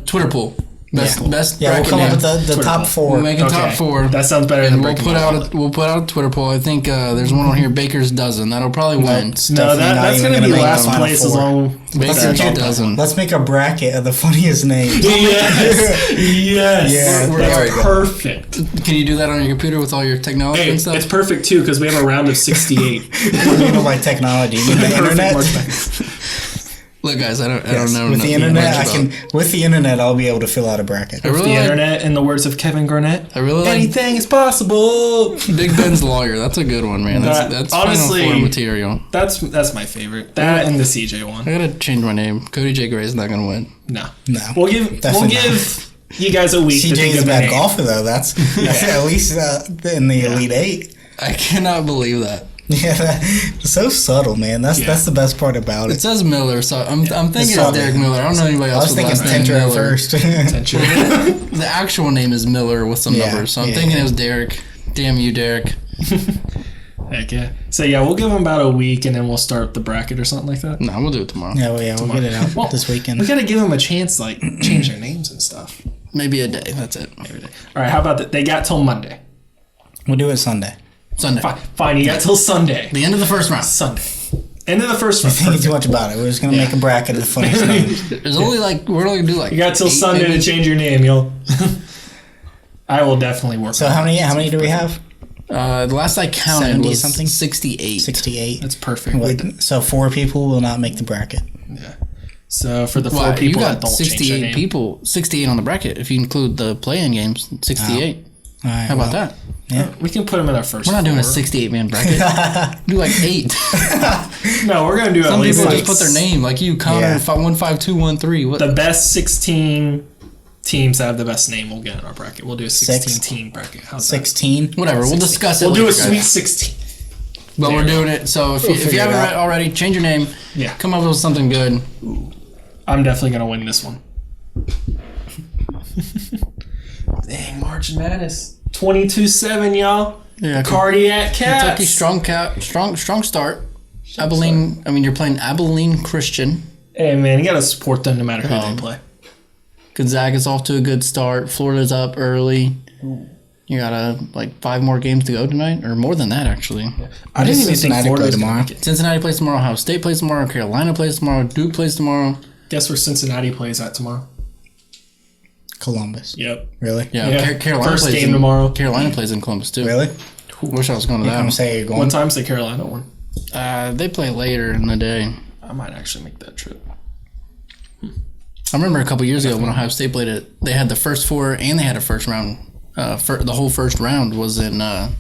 Twitter poll. Best Yeah, best we'll bracket come up name. with the Twitter top poll. 4. We'll make a top 4. That sounds better And than we'll breaking put my out wallet. we'll put out a Twitter poll. I think there's one on here. Baker's dozen. That'll probably win. It's No, definitely not that's even going to be make the last final place as 4. long. Baker's dozen. Let's make a bracket of the funniest names. Yes. Yeah, there we That's go. perfect. Can you do that on your computer with all your technology Hey, and stuff? it's perfect too because we have a round of 68. What do you mean by technology? You mean the Perfect internet? mark back. Look, guys, I don't Yes, know with the internet, much I about- can. With the internet, I'll be able to fill out a bracket. I really The like internet, in the words of Kevin Garnett, I really like anything is possible. Big Ben's lawyer. That's a good one, man. That's Honestly, Final Four material. That's my favorite. That and the CJ one. I gotta change my name. Cody J. Gray's not gonna win. No, No, we'll give definitely you guys a week. to CJ think is a of a bad name. golfer though. That's at least in the Elite 8. I cannot believe that. Yeah, so subtle, man. That's the best part about It it. says Miller, so I'm thinking it's subtle. Derek Miller. I don't know anybody I else was with the thinking last name Tentra at Miller. first. The actual name is Miller with some Yeah, numbers, so I'm yeah, thinking yeah. it was Derek. Damn you, Derek. Heck yeah. So yeah, we'll give them about a week and then we'll start the bracket or something like that. No, we'll do it tomorrow. We'll get it out Well, this weekend. We gotta give them a chance, to, like change their names and stuff. Maybe a day. That's it. All right, how about that? They got till Monday. We'll do it Sunday. Sunday. Fine. You got till Sunday. The end of the first round. Sunday. End of the first You're round. thinking too much about it. We're just gonna make a bracket of the funniest names. There's only we're only gonna do You got till 8 Sunday maybe. to change your name, y'all. I will definitely work. So on how that. many do we have? The last I counted 70 was something? 68. 68. That's perfect. So 4 people will not make the bracket. Yeah. So for the 4 Wow, you people that got don't change their 68 name, people, 68 on the bracket. If you include the play-in games, 68. All right, How about that? we can put them in our first. We're not doing a 4. 68-man bracket. Do like 8. No, we're gonna do at Some least people like just put their name, like you, Connor, Yeah. 15213. What? the best 16 teams that have the best name will get in our bracket. We'll do a 16 Six. team bracket. How's 16. Whatever. We'll discuss it. We'll do a later, sweet guys. 16. But we're doing it. So if you figure it haven't out. read already, change your name. Yeah. Come up with something good. I'm definitely gonna win this one. Dang, March Madness. 22-7, y'all. Yeah. Cardiac Cats. Kentucky strong start. Abilene. I mean, you're playing Abilene Christian. Hey man, you gotta support them no matter who they play. Gonzaga's off to a good start. Florida's up early. You got 5 more games to go tonight, or more than that actually. I didn't even think Cincinnati Florida play was tomorrow. tomorrow. Cincinnati plays tomorrow. Ohio State plays tomorrow. Carolina plays tomorrow. Duke plays tomorrow. Guess where Cincinnati plays at tomorrow? Columbus. Yep. Really? Yeah, Yeah. Carolina First plays game tomorrow. Carolina plays in Columbus too. Really? Wish I was going to I'm that. saying you're going. What time's the Carolina one? They play later in the day. I might actually make that trip. I remember a couple years ago when Ohio State played it. They had the first 4 and they had a first round. The whole first round was in not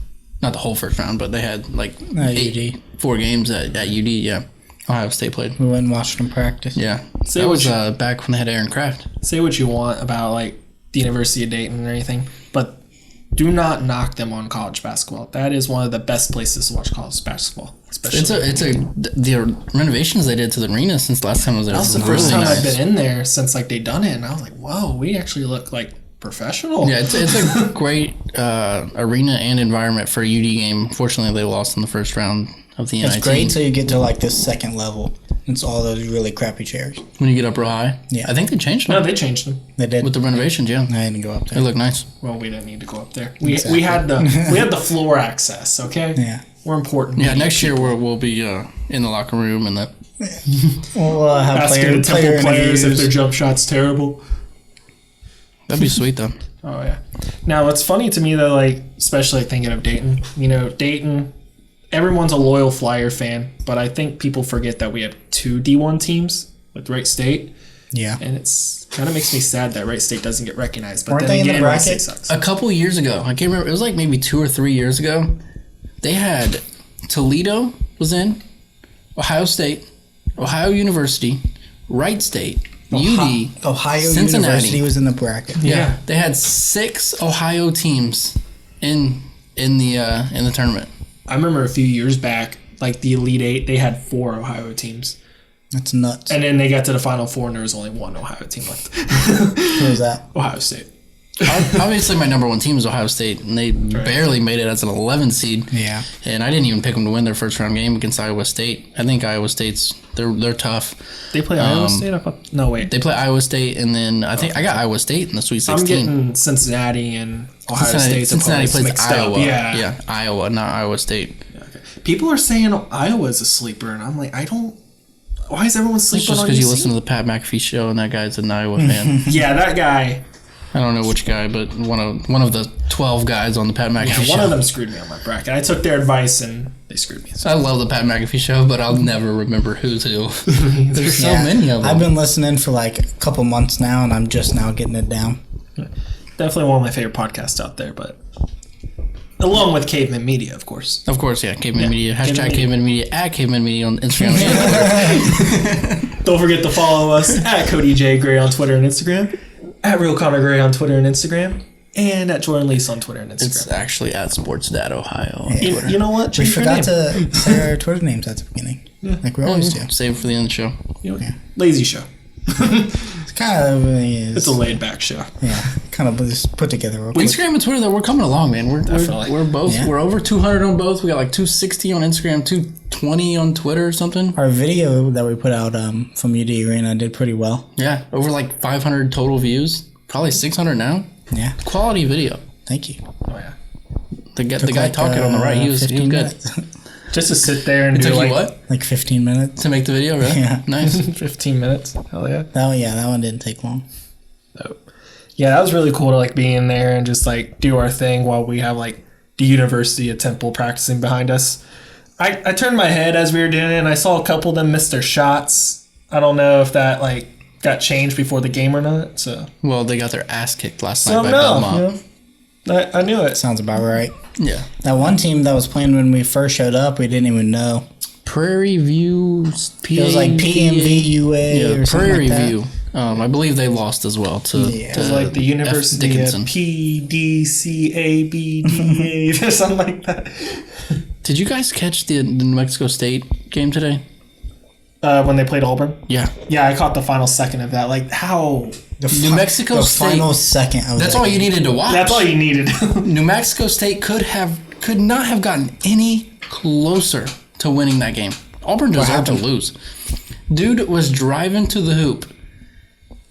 the whole first round, but they had 4 games at UD. Yeah, Ohio State played. We went and watched them practice. Yeah. Say That what was you- back when they had Aaron Kraft. Say what you want about like the University of Dayton or anything, but do not knock them on college basketball. That is one of the best places to watch college basketball. Especially The renovations they did to the arena since last time I was there. that was the really first time nice. I've been in there since like they done it, and I was like, whoa, we actually look like professional. Yeah, it's a great arena and environment for a UD game. Fortunately, they lost in the first round of the NIT. It's great till you get to like this second level. It's all those really crappy chairs. When you get up real high. Yeah. I think they changed No, them they changed them. They did. with the renovations. Yeah, I didn't go up they there. look nice. Well, we didn't need to go up there. We Exactly. had the floor access. Okay. Yeah. We're important. Yeah, next year we'll be in the locker room and that. We'll have Asking the Temple players if their interviews. jump shot's terrible. That'd be sweet though. Oh yeah. Now what's funny to me though, like especially thinking of Dayton, Dayton, everyone's a loyal Flyer fan, but I think people forget that we have 2 D1 teams with Wright State, Yeah. and it's kind of makes me sad that Wright State doesn't get recognized. But Weren't then they in the again, Wright bracket? State sucks. A couple years ago, I can't remember. It was like maybe 2 or 3 years ago. They had Toledo was in, Ohio State, Ohio University, Wright State, UD, Ohio Cincinnati. University was in the bracket. Yeah. They had 6 Ohio teams in the tournament. I remember a few years back, like the Elite Eight, they had 4 Ohio teams, That's nuts. and then they got to the Final Four, and there was only 1 Ohio team left. Who was that? Ohio State. Obviously, my number 1 team is Ohio State, and they barely made it as an 11 seed. Yeah. And I didn't even pick them to win their first round game against Iowa State. I think Iowa State's they're tough. They play Iowa State. I thought, no wait, They play Iowa State, and then I think I got Iowa State in the Sweet 16. I'm getting Cincinnati and Ohio State. Cincinnati plays mixed Iowa. Up. Yeah. Yeah, Iowa, not Iowa State. Okay. People are saying Iowa is a sleeper, and I'm like, I don't. Why is everyone It's sleeping just on because you UC? listen to the Pat McAfee show, and that guy's an Iowa fan. Yeah, that guy. I don't know which guy, but one of the 12 guys on the Pat McAfee Yeah, show. one of them screwed me on my bracket. I took their advice, and they screwed me. So I love the Pat McAfee show, but I'll never remember who's who. There's so many of them. I've been listening for like a couple months now, and I'm just now getting it down. definitely one of my favorite podcasts out there, but along with Cavemen Media, of course. Of course, yeah. Cavemen Media. Hashtag Cavemen Cavemen Media. At Cavemen Media on Instagram and Twitter. Don't forget to follow us at Cody J Gray on Twitter and Instagram, at Real Connor Gray on Twitter and Instagram, and at Jordan Lease on Twitter and Instagram. It's actually at SportsDad Ohio on Yeah. Twitter. You know what? We Change your forgot name. to say our Twitter names at the beginning, like we always do. Save it for the end of the show. You know, lazy show. It's kind of It's a laid back show. yeah, kind of just put together real quick. Instagram and Twitter, though, we're coming along, man. Definitely. We're both Yeah. we're over 200 on both. We got like 260 on Instagram, 220 on Twitter or something. Our video that we put out from UD Arena did pretty well. Yeah, over like 500 total views. Probably 600 now. Yeah, Quality video. thank you. Oh yeah. The guy Like, talking on the right, he was 15 good. minutes. Just to sit there and It do took like you what Like 15 minutes. to make the video? Really? Yeah. Nice. 15 minutes. Hell yeah. That one didn't take long. Yeah, that was really cool to like be in there and just like do our thing while we have like the University of Temple practicing behind us. I turned my head as we were doing it and I saw a couple of them miss their shots. I don't know if that like got changed before the game or not. So Well, they got their ass kicked last I night by don't know. Belmont. You know? I knew it. Sounds about right. Yeah. That one team that was playing when we first showed up, we didn't even know. Prairie View. It was like PMVUA Yeah, or something Prairie like that. View. I believe they lost as well to. Yeah. It was like the University of Dickinson. PDCABDA or something like that. Did you guys catch the New Mexico State game today? When they played Auburn. Yeah. Yeah, I caught the final second of that. Like how? New Mexico the State. final second. Of That's that all you game. needed to watch. That's all you needed. New Mexico State could not have gotten any closer to winning that game. Auburn deserved to lose. Dude was driving to the hoop.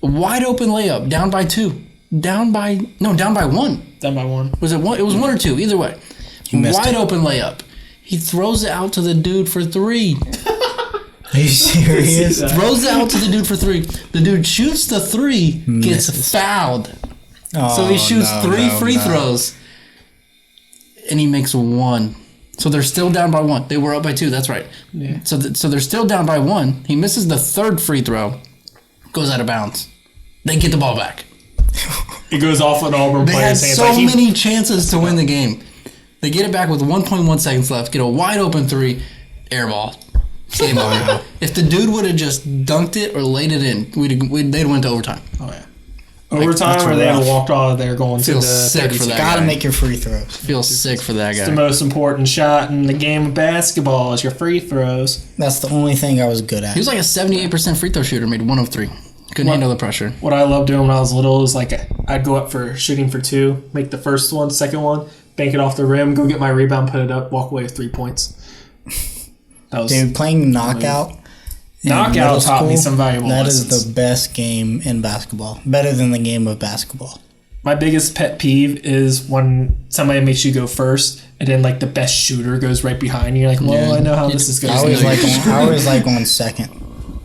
Wide open layup, down by 2. Down by 1. Done by one. Was it 1? It was 1 or 2, either way. missed Wide it. open layup. He throws it out to the dude for 3. Are you serious? that. Throws it out to the dude for 3. The dude shoots the 3, gets Misses. fouled. Oh, So he shoots no, 3 no, free no. throws, and he makes 1. So they're still down by 1. They were up by 2. That's right. Yeah. So they're still down by 1. He misses the 3rd free throw, goes out of bounds. They get the ball back. It goes off an Auburn They had player's hands. so Like, he- many chances to win the game. They get it back with 1.1 seconds left. Get a wide open 3, air ball. Game over. If the dude would have just dunked it or laid it in, they'd went to overtime. Oh yeah. Overtime, or they had walked off. They're going to the sick for that. Gotta make your free throws. Feel sick for that guy. It's the most important shot in the game of basketball is your free throws. That's the only thing I was good at. He was like a 78% free throw shooter, made 1 of 3. Couldn't handle the pressure. What I loved doing when I was little is like I'd go up for shooting for 2, make the first one, second one, bank it off the rim, go get my rebound, put it up, walk away with 3 points. That was Dude, playing knockout. Knockout taught me some valuable lessons. That is the best game in basketball. Better than the game of basketball. My biggest pet peeve is when somebody makes you go first, and then like the best shooter goes right behind you. You're like, well, I know how this is going. I always like going second.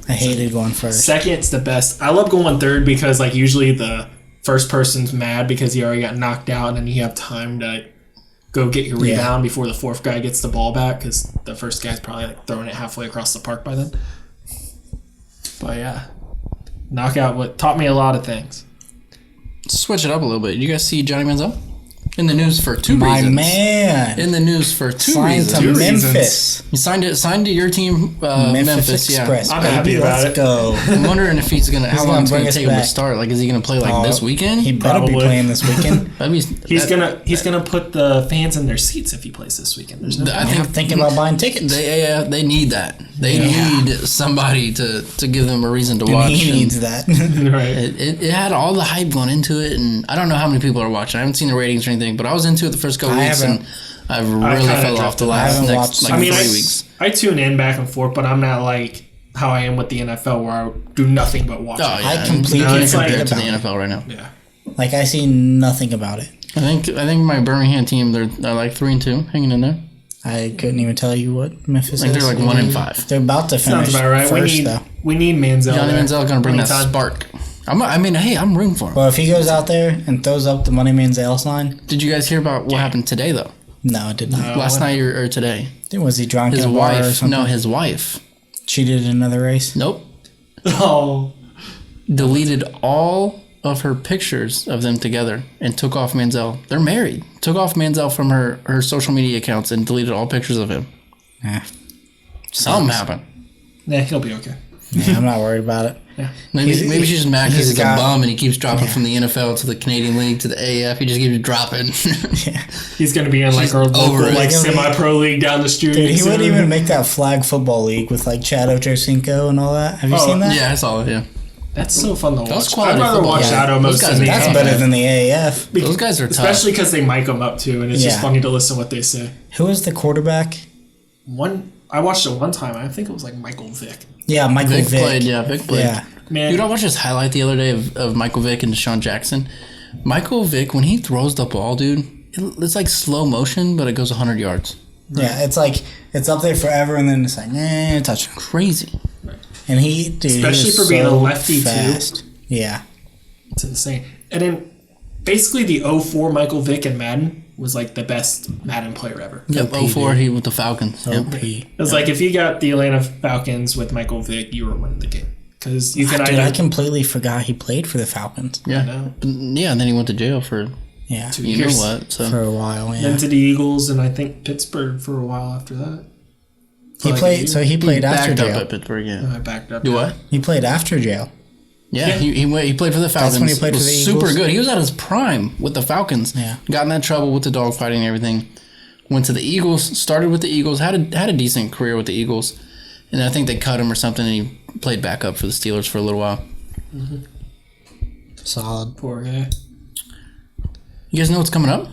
I hated going first. Second's the best. I love going third because like usually the first person's mad because he already got knocked out, and then you have time to go get your rebound before the fourth guy gets the ball back because the first guy's probably like throwing it halfway across the park by then. But yeah, knockout taught me a lot of things. Switch it up a little bit. You guys see Johnny Manziel? In the news for 2 reasons. My man. In the news for 2 Signed reasons. to Memphis. He signed to your team, Memphis. Express. Yeah. I'm happy about it. Let's go. I'm wondering if how long it's bring going to us take him to back. start. Like, is he going to play this weekend? He better Probably. be playing this weekend. He's gonna put the fans in their seats if he plays this weekend. There's no. I'm thinking about buying tickets. They need that. They need somebody to give them a reason to watch. He needs that. Right. It had all the hype going into it, and I don't know how many people are watching. I haven't seen the ratings or anything, but I was into it the first couple weeks, and I've really fell off the last next 3 weeks. I tune in back and forth, but I'm not like how I am with the NFL where I do nothing but watch. Oh, yeah. I completely it's compared like- to the NFL right now. Yeah. Like, I see nothing about it. I think my Birmingham team they're like 3-2, hanging in there. I couldn't even tell you what Memphis I think is. they're like 1-5. They're about to finish Sounds about right. first, though. We need Manziel. Johnny there. Manziel gonna bring that Anytime. spark. I'm rooting for him. Well, if he goes out there and throws up the Money Manziel sign, Did you guys hear about what happened today though? no, it did not. Last night or today? Was he drunk His in a bar or wife. something? No, his wife. Cheated in another race? Nope. Oh, Deleted all of her pictures of them together and took off Manziel. They're married. Took off Manziel from her social media accounts and deleted all pictures of him. Yeah. Something happened. yeah, he'll be okay. Yeah, I'm not worried about it. Maybe she's just mad because he's he's a got- bum and he keeps dropping from the NFL to the Canadian League to the AF. He just keeps dropping. He's gonna be in like our local over it. like semi-pro league down the street. Dude, he soon. wouldn't even make that flag football league with like Chad Ochocinco and all that. Have you Oh, seen that? Yeah, I saw it. Yeah, That's so fun to watch. was quality I'd rather football. watch Yeah. Shadow Those most guys than are the That's tough. better than the AAF. those guys are tough. Especially because they mic them up too, and it's just Yeah. funny to listen to what they say. Who was the quarterback? I watched it one time. I think it was like Michael Vick. Yeah, Michael Vic Vick. played. Yeah, Vic played. Yeah. Man, Dude, I watched this highlight the other day of Michael Vick and Deshaun Jackson. Michael Vick, when he throws the ball, dude, it's like slow motion, but it goes 100 yards. Yeah, it's like it's up there forever, and then it's like, touchdown. Crazy. And he Especially was for being a so lefty, too. fast. Yeah, it's insane. And then basically the 04 Michael Vick in Madden was like the best Madden player ever. Yep, OP, 04, he with the Falcons. Yep. OP. It was like if you got the Atlanta Falcons with Michael Vick, you were winning the game. Because you can Dude, either... I completely forgot he played for the Falcons. Yeah. know. Yeah, and then he went to jail for Yeah, you years. know what. So for a while. Yeah, Then to the Eagles and I think Pittsburgh for a while after that. he played. So he played after backed up jail. at Pittsburgh, yeah. I backed up. Do what? He played after jail. Yeah, Yeah. he played for the Falcons. when he played for was the super Eagles? good. He was at his prime with the Falcons. Yeah. Got in that trouble with the dogfighting and everything. Went to the Eagles, started with the Eagles, had a decent career with the Eagles. And I think they cut him or something, and he played backup for the Steelers for a little while. Solid. Poor guy. You guys know what's coming up?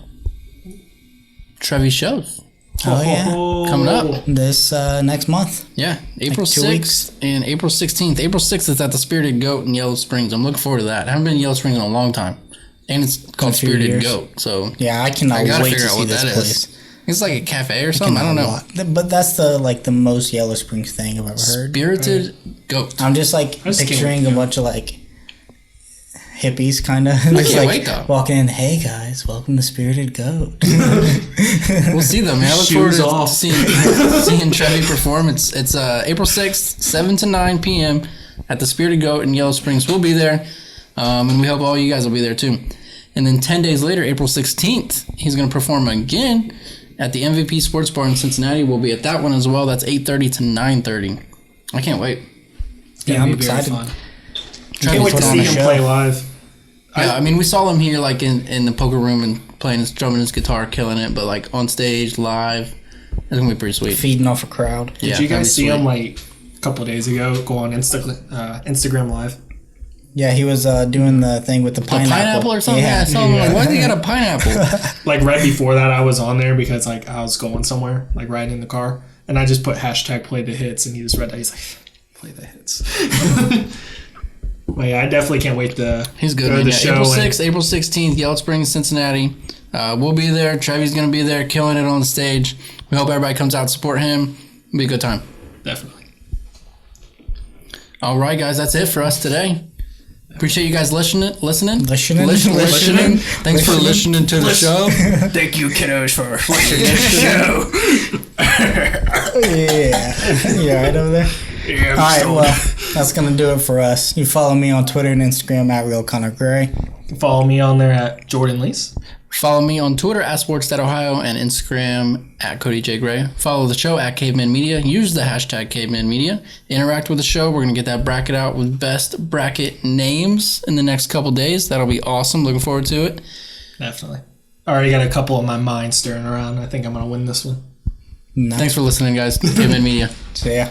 Trevi shows. Oh yeah, Coming up. this next month. Yeah, April 2 6th weeks. and April 16th. April 6th is at the Spirited Goat in Yellow Springs. I'm looking forward to that. I haven't been in Yellow Springs in a long time. And it's called few Spirited years. Goat, so Yeah, I cannot I gotta wait to figure out see what this that place. is. It's like a cafe or something. I don't know. But that's the most Yellow Springs thing I've ever heard. Spirited Goat. I'm just like just can't picturing wait, a bunch of like hippies kind of can't wait, though. walking in. Hey guys, welcome to Spirited Goat. We'll see them, man. I look forward Shoes to off. seeing Trevi perform. It's April 6th, 7 to 9 p.m. at the Spirited Goat in Yellow Springs. We'll be there, and we hope all you guys will be there too. And then 10 days later, April 16th, he's going to perform again at the MVP Sports Bar in Cincinnati. We'll be at that one as well. That's 8:30 to 9:30. I can't wait. Yeah, I'm excited. Fun. Can't wait to see him play live. Yeah, I mean, we saw him here like in the poker room and playing his drumming his guitar, killing it. But like on stage, live, it's gonna be pretty sweet. Feeding off a crowd. Did you guys see him like a couple of days ago go on Instagram Live? Yeah, he was doing the thing with the pineapple. Pineapple or something? Yeah, I saw him like, why do you got a pineapple? Like right before that, I was on there because like I was going somewhere, like riding in the car, and I just put hashtag play the hits, and he just read that. He's like, play the hits. Well, yeah, I definitely can't wait to He's good, go to man. the Yeah, show. April 6th, April 16th, Yellow Springs, Cincinnati. We'll be there. Trevi's going to be there, killing it on the stage. We hope everybody comes out to support him. It'll be a good time. Definitely. All right, guys, that's it for us today. Appreciate you guys listening. Listening. Thanks for listening to the show. Thank you, kiddos, for listening to the show. Yeah. You all right over there? Yeah, All right, well, that's going to do it for us. You follow me on Twitter and Instagram at RealConnorGray. Follow me on there at Jordan Lease. Follow me on Twitter at Sports.Ohio and Instagram at Cody J. Gray. Follow the show at Cavemen Media. Use the hashtag Cavemen Media. Interact with the show. We're going to get that bracket out with best bracket names in the next couple days. That'll be awesome. Looking forward to it. Definitely. I already got a couple of my mind stirring around. I think I'm going to win this one. No. Thanks for listening, guys. Cavemen Media. See ya.